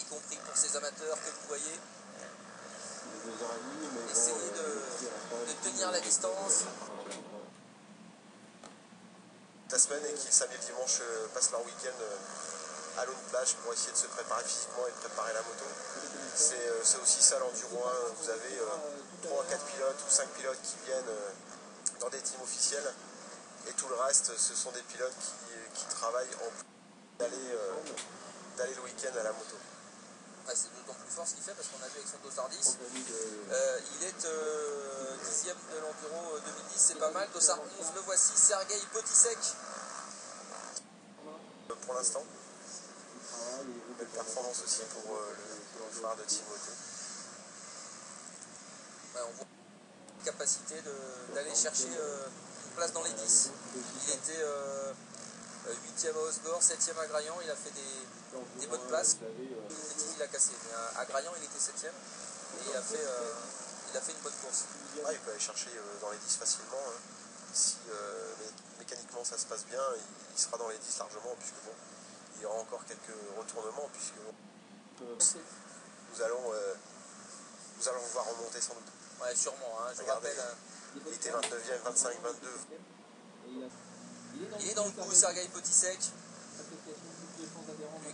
compris pour ces amateurs que vous voyez. Essayez de tenir la distance. La semaine et qui samedi et dimanche passent leur week-end à l'eau de plage pour essayer de se préparer physiquement et de préparer la moto. C'est aussi ça l'enduro 1. Vous avez 3 4 pilotes ou 5 pilotes qui viennent dans des teams officiels et tout le reste ce sont des pilotes qui travaillent en plus d'aller le week-end à la moto. Ah, c'est d'autant plus fort ce qu'il fait parce qu'on a vu avec son Dossard 10. Il est 10e de l'Enduro 2010, c'est pas mal. Dossard 11, le voici, Sergueï Potisek. Pour l'instant, belle performance aussi pour le frère de Timothée. Ouais, on voit la capacité d'aller chercher une place dans les 10. Il était 8e à Osgore, 7e à Graillan, il a fait des bonnes places. Il a cassé, mais à Graillan il était 7e et il a fait une bonne course. Ah, il peut aller chercher dans les 10 facilement. Hein. Si mécaniquement ça se passe bien, il sera dans les 10 largement, puisque bon, il y aura encore quelques retournements, puisque nous allons le voir remonter sans doute. Ouais, sûrement, hein, je vous Regardez, rappelle. il était 29e, 25, 22. Il est dans le coup, Sergueï Potisek.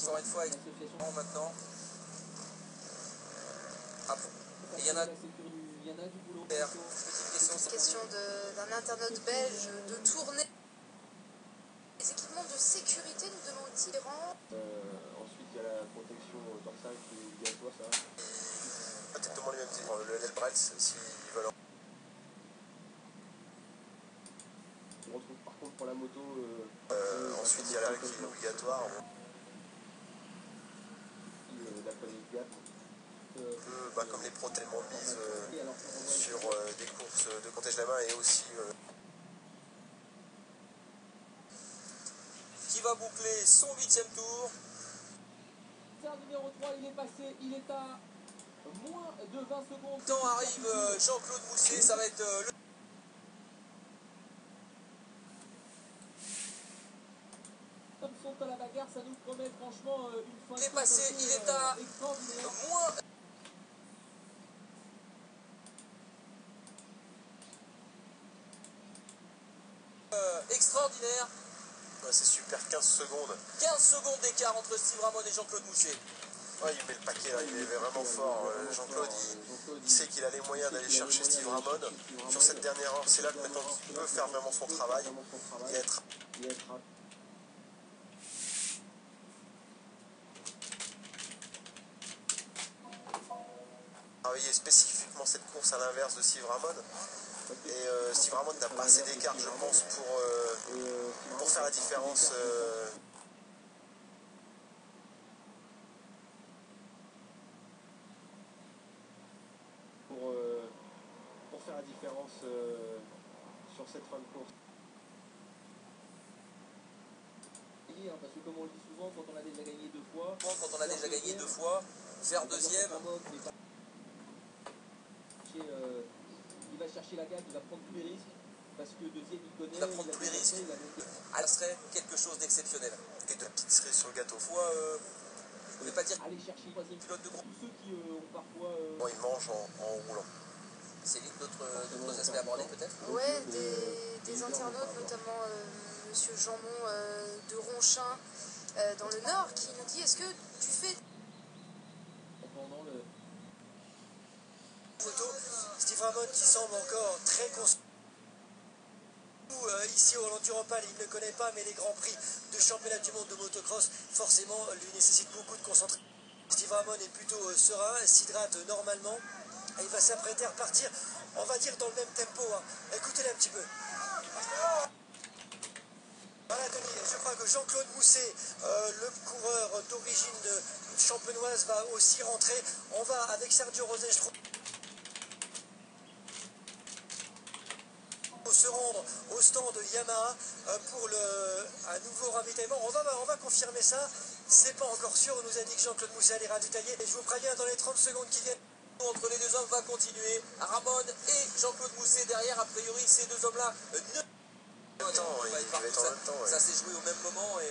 Encore une fois, avec maintenant. Et il y en a petite question d'un internaute belge de tourner. Les équipements de sécurité, nous devons aussi les rendre. Ensuite, il y a la protection dorsale qui est obligatoire, ça. Peut-être demander même le L-Brels s'ils veulent. On retrouve par contre pour la moto. Ensuite, il y a la qui est obligatoire. Comme les pros tellement mises sur des courses de Comtège-la-Main et aussi qui va boucler son 8e tour. Numéro 3, il est passé, il est à moins de 20 secondes. Temps arrive Jean-Claude Mousset, ça va être le... Comme sont à la bagarre, ça nous promet franchement une fin. Il est passé, il est à moins... extraordinaire. Ouais, c'est super, 15 secondes. 15 secondes d'écart entre Steve Ramon et Jean-Claude Mousset. Ouais, il met le paquet là, il est vraiment fort. Jean-Claude, il sait qu'il a les moyens d'aller chercher Steve Ramon. Sur cette dernière heure, c'est là que maintenant qu'il peut faire vraiment son travail et être... travailler spécifiquement cette course à l'inverse de Steve Ramon. Et Steve Ramon n'a pas assez d'écart, je pense, pour faire la différence. Pour faire la différence sur cette fin de course. Parce que comme on le dit souvent, quand on a déjà gagné 2 fois, faire deuxième. Il va chercher la gagne, il va prendre tous les risques. Parce que deuxième, il connaît. Il va prendre tous les risques. Ça serait quelque chose d'exceptionnel. Et de petites cerises sur le gâteau. Je ne vais pas dire aller chercher troisième pilote de groupe. Tous ceux qui ont parfois. Bon, il mange en roulant. Céline, d'autres aspects abordés peut-être? Ouais, des internautes, notamment Monsieur Jeanmont de Ronchin dans le Nord, qui nous dit: est-ce que tu fais Pendant le. Photo, Steve Ramon qui semble encore très conscient. Ici au Roland-Duropal, il ne connaît pas, mais les grands prix de championnat du monde de motocross, forcément, lui nécessitent beaucoup de concentration. Steve Ramon est plutôt serein, s'hydrate normalement, et il va s'apprêter à repartir, on va dire, dans le même tempo. Hein. Écoutez-le un petit peu. Voilà, Denis, je crois que Jean-Claude Mousset, le coureur d'origine champenoise, va aussi rentrer. On va avec Sergio Rosenstrom se rendre au stand de Yamaha pour un nouveau ravitaillement. On va confirmer ça. C'est pas encore sûr. On nous a dit que Jean-Claude Mousset allait ravitailler. Et je vous préviens, dans les 30 secondes qui viennent, entre les deux hommes va continuer. Ramon et Jean-Claude Mousset derrière. A priori, ces deux hommes-là ne... Ça s'est joué au même moment et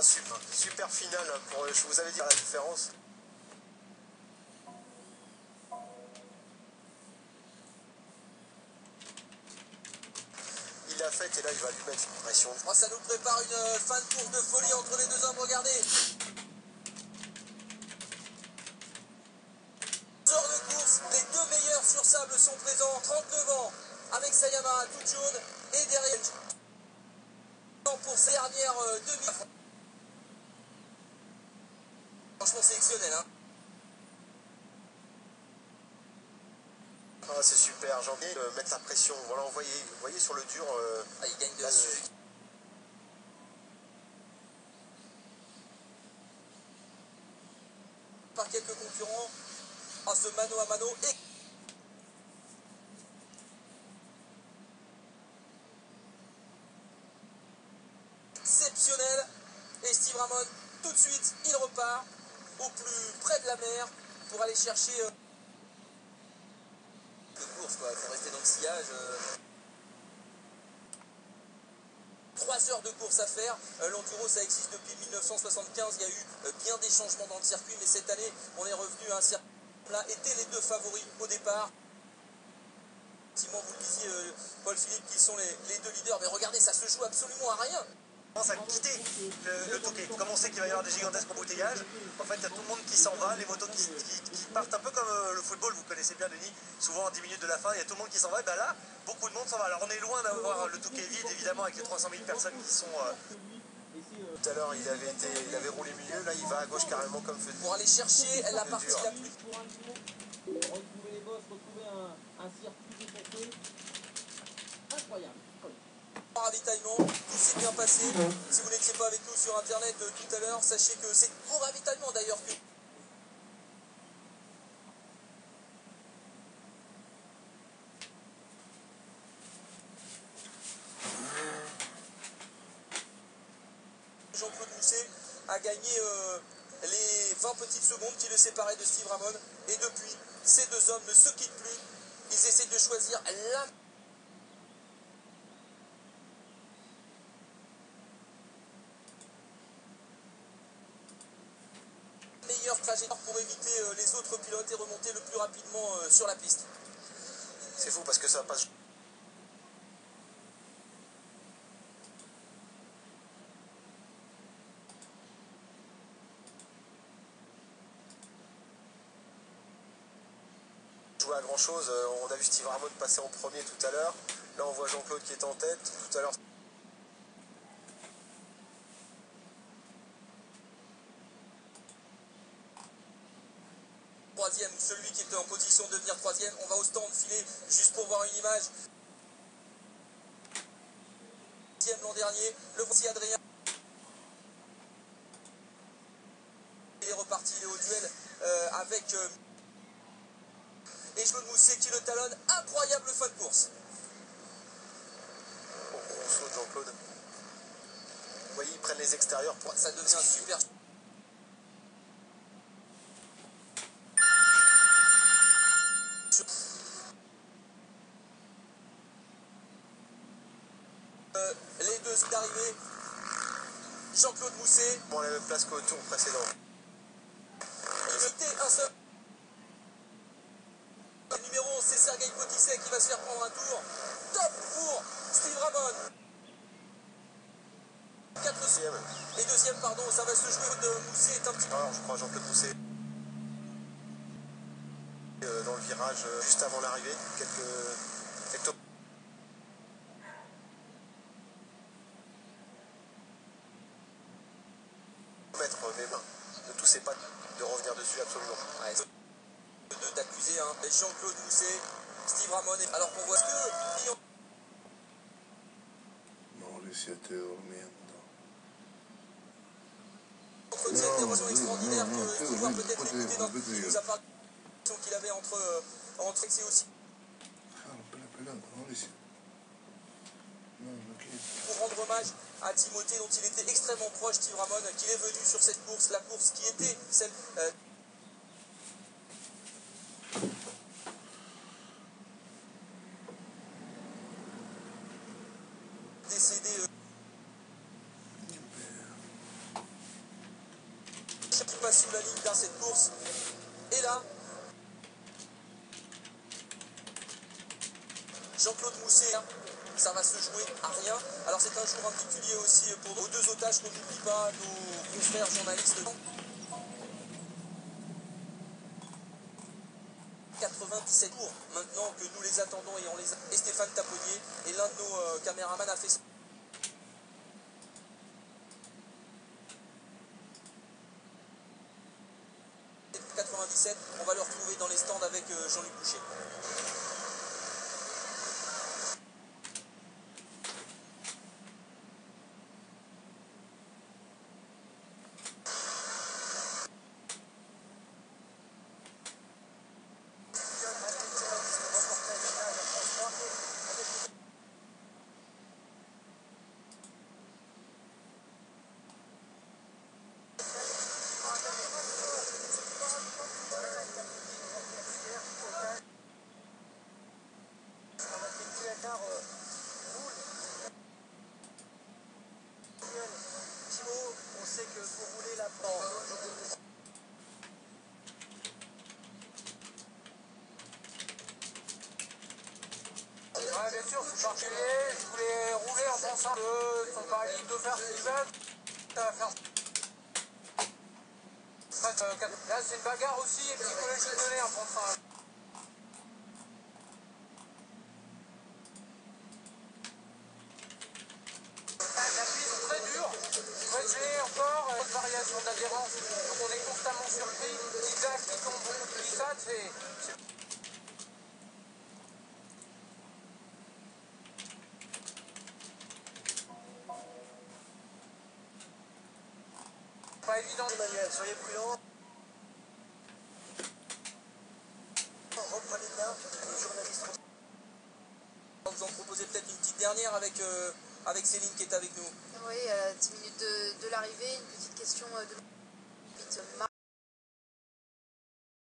super finale, je vous avais dit la différence. Il l'a faite et là il va lui mettre une pression. Oh, ça nous prépare une fin de course de folie entre les deux hommes, regardez. Heures de course, les deux meilleurs sur sable sont présents, 39 ans, avec sa Yamaha toute jaune, et derrière pour ses dernières demi. Franchement c'est exceptionnel, hein. Ah, c'est super, j'ai envie de mettre la pression. Voilà, vous voyez sur le dur, Il gagne de la Suzuki. Par quelques concurrents. Ah, ce mano à mano est exceptionnel. Et Steve Ramon, tout de suite, il repart au plus près de la mer pour aller chercher de course, quoi. Il faut rester dans le sillage. 3 heures de course à faire. L'enduro, ça existe depuis 1975. Il y a eu bien des changements dans le circuit, mais cette année, on est revenu à un circuit. Là étaient les deux favoris au départ. Effectivement, vous le disiez, Paul Philippe, qui sont les deux leaders. Mais regardez, ça se joue absolument à rien. On commence à quitter le Touquet. Comme on sait qu'il va y avoir des gigantesques embouteillages, en fait, il y a tout le monde qui s'en va, les motos qui partent un peu comme le football, vous connaissez bien, Denis. Souvent, en 10 minutes de la fin, il y a tout le monde qui s'en va. Et ben là, beaucoup de monde s'en va. Alors, on est loin d'avoir le Touquet vide, évidemment, avec les 300 000 personnes qui sont. Tout à l'heure, il avait roulé milieu, là, il va à gauche carrément comme faisait. Pour aller chercher la partie la plus. Retrouver les bosses, retrouver un circuit défoncé. Incroyable. Ravitaillement, tout s'est bien passé. Si vous n'étiez pas avec nous sur internet tout à l'heure, sachez que c'est au ravitaillement d'ailleurs que. Jean-Claude Mousset a gagné les 20 petites secondes qui le séparaient de Steve Ramon. Et depuis, ces deux hommes ne se quittent plus. Ils essaient de choisir la meilleure trajectoire pour éviter les autres pilotes et remonter le plus rapidement sur la piste. C'est fou parce que ça passe. Jouer à grand chose, on a vu Steve Ramon passer en premier tout à l'heure. Là on voit Jean-Claude qui est en tête. Tout à l'heure. Troisième, celui qui était en position de devenir troisième. On va au stand filer juste pour voir une image. Troisième l'an dernier, le voici Adrien. Il est reparti, il est au duel avec et Jean-Claude Mousset qui le talonne. Incroyable fin de course. On saute Jean-Claude. Vous voyez, ils prennent les extérieurs pour. Ça devient super. Les deux sont arrivés. Jean-Claude Mousset. Bon, à la même place qu'au tour précédent. Il était un seul. Le numéro 11, c'est Sergei Potisek qui va se faire prendre un tour. Top pour Steve Ramon. Et deuxième, pardon, ça va se jouer de Mousset est un petit peu. Alors, je crois Jean-Claude Mousset. Dans le virage juste avant l'arrivée, quelques mettre mes mains. Ne toussez pas de revenir dessus absolument. Ouais, d'accuser Jean-Claude Mousset, Steve Ramon. Alors qu'on voit ce que. No li siete durmiendo. Entretien une érosion extraordinaire qu'il faut voir peut-être l'écouter dans il nous a parlé qu'il avait entre c'est aussi. Pour rendre hommage à Timothée dont il était extrêmement proche, Steve Ramon, qu'il est venu sur cette course, la course qui était celle décédé sous la ligne dans cette course. Et là, Jean-Claude Mousset, ça va se jouer à rien. Alors c'est un jour particulier aussi pour nos deux otages qu'on n'oublie pas, nos confrères journalistes. 97 tours maintenant que nous les attendons et on les a. Et Stéphane Taponnier et l'un de nos caméramans a fait ça. On va le retrouver dans les stands avec Jean-Luc Boucher. On sait que pour rouler la pente. Ouais, bien sûr, je suis particulier, je voulais rouler en pensant que son pari de faire ce qu'ils veulent. Ça va faire. Là, c'est une bagarre aussi, et psychologique donnée en pensant. La piste est très dure. J'ai encore une variation d'adhérence. Donc on est constamment surpris. Isaac qui tombe beaucoup de glissade, c'est. Pas évident. Emmanuel, soyez prudents. Reprenez bien les journalistes. On va vous en proposer peut-être une petite dernière avec Céline qui est avec nous. Oui, à 10 minutes de l'arrivée, une petite question de